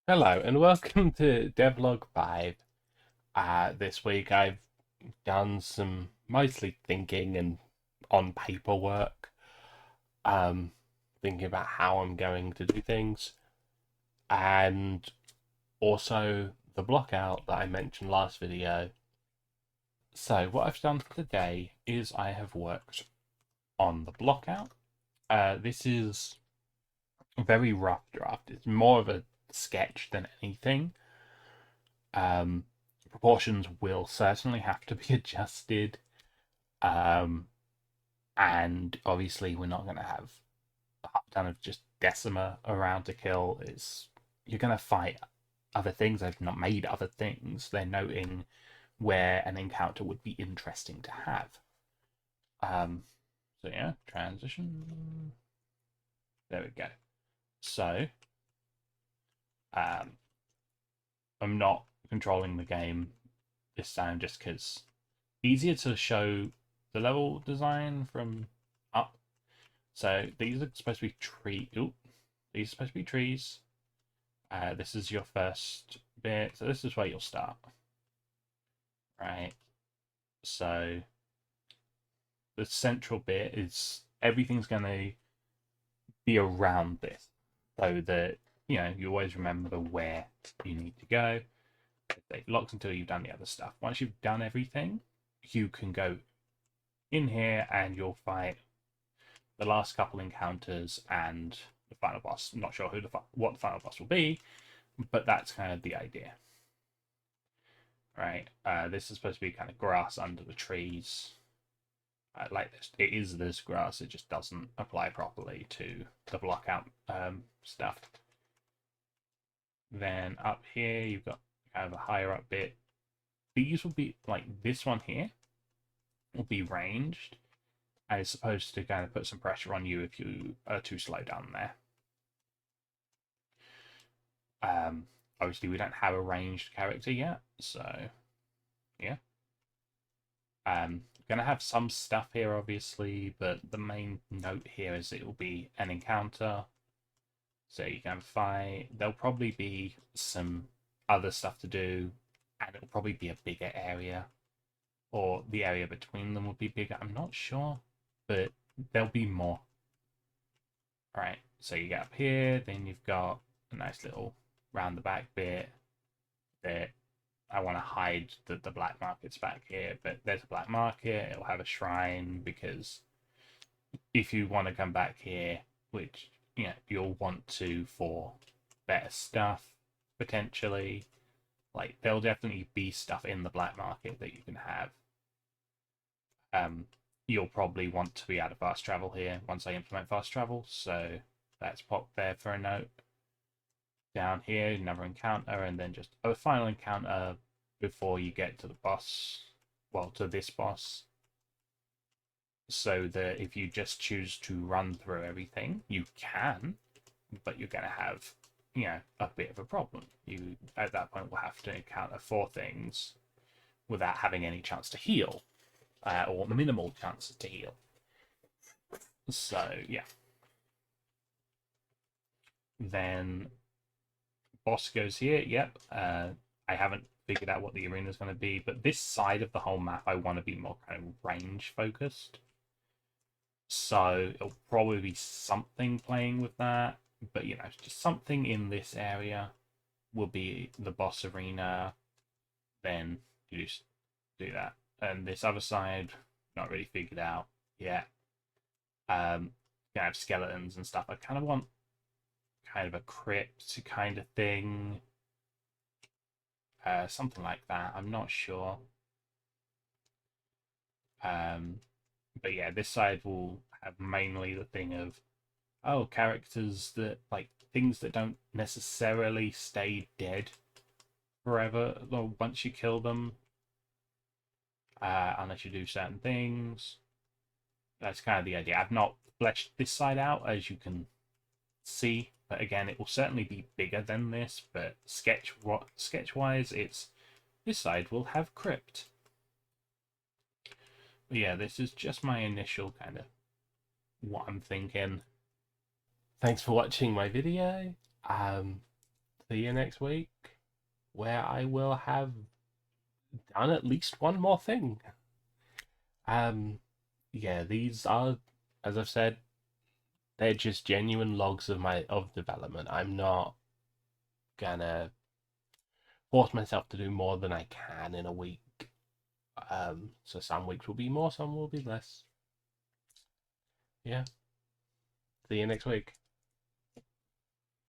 Hello and welcome to DevLog 5. This week I've done some mostly thinking and on paperwork, um, thinking about how I'm going to do things, and also the blockout that I mentioned last video. So what I've done today is I have worked on the blockout. This is a very rough draft. It's more of a sketch than anything. Um, Proportions will certainly have to be adjusted. Um, and obviously, we're not going to have a ton of just Decima around to kill. It's You're going to fight other things. They've not made other things. They're noting where an encounter would be interesting to have. Um, so yeah, transition. There we go. So um, I'm not controlling the game this time just because easier to show the level design from up. So these are supposed to be these are supposed to be trees. This is your first bit, so this is where you'll start, right? So the central bit is everything's going to be around this, so that you always remember where you need to go. It locks until you've done the other stuff. Once you've done everything, you can go in here and you'll fight the last couple encounters and the final boss. I'm not sure what the final boss will be, but that's kind of the idea, right? This is supposed to be kind of grass under the trees, like this. It is this grass. It just doesn't apply properly to the blockout stuff. Then up here, you've got kind of a higher up bit. These will be like this one here will be ranged, and it's supposed to kind of put some pressure on you if you are too slow down there. Obviously, we don't have a ranged character yet, so yeah. Gonna have some stuff here, obviously, but the main note here is it will be an encounter, so you can fight. There'll probably be some other stuff to do, and it'll probably be a bigger area, or the area between them will be bigger. I'm not sure, but there'll be more. All right, so you get up here, then you've got a nice little round the back bit that I want to hide the black market's back here, but there's a black market. It'll have a shrine because if you want to come back here, which you'll want to for better stuff potentially, like there'll definitely be stuff in the black market that you can have. You'll probably want to be able to fast travel here once I implement fast travel, so that's popped there for a note. Down here, another encounter, and then just a final encounter before you get to the boss, well, to this boss, so that if you just choose to run through everything, you can, but you're going to have, a bit of a problem. You, at that point, will have to encounter 4 things without having any chance to heal, or minimal chances to heal. So, yeah. Then boss goes here. Yep. I haven't figured out what the arena is going to be, but this side of the whole map I want to be more kind of range focused. So it'll probably be something playing with that, but just something in this area will be the boss arena. Then you just do that, and this other side not really figured out yet. You have skeletons and stuff. I kind of want kind of a crypt kind of thing. Something like that. I'm not sure. But yeah, this side will have mainly the thing of characters that like things that don't necessarily stay dead forever or once you kill them, unless you do certain things. That's kind of the idea. I've not fleshed this side out, as you can see, but again, it will certainly be bigger than this. But sketch wise, it's this side will have crypt. But yeah, this is just my initial kind of what I'm thinking. Thanks for watching my video. see you next week, where I will have done at least one more thing. Yeah, these are, as I've said, they're just genuine logs of development. I'm not gonna force myself to do more than I can in a week. So some weeks will be more, some will be less. Yeah. See you next week.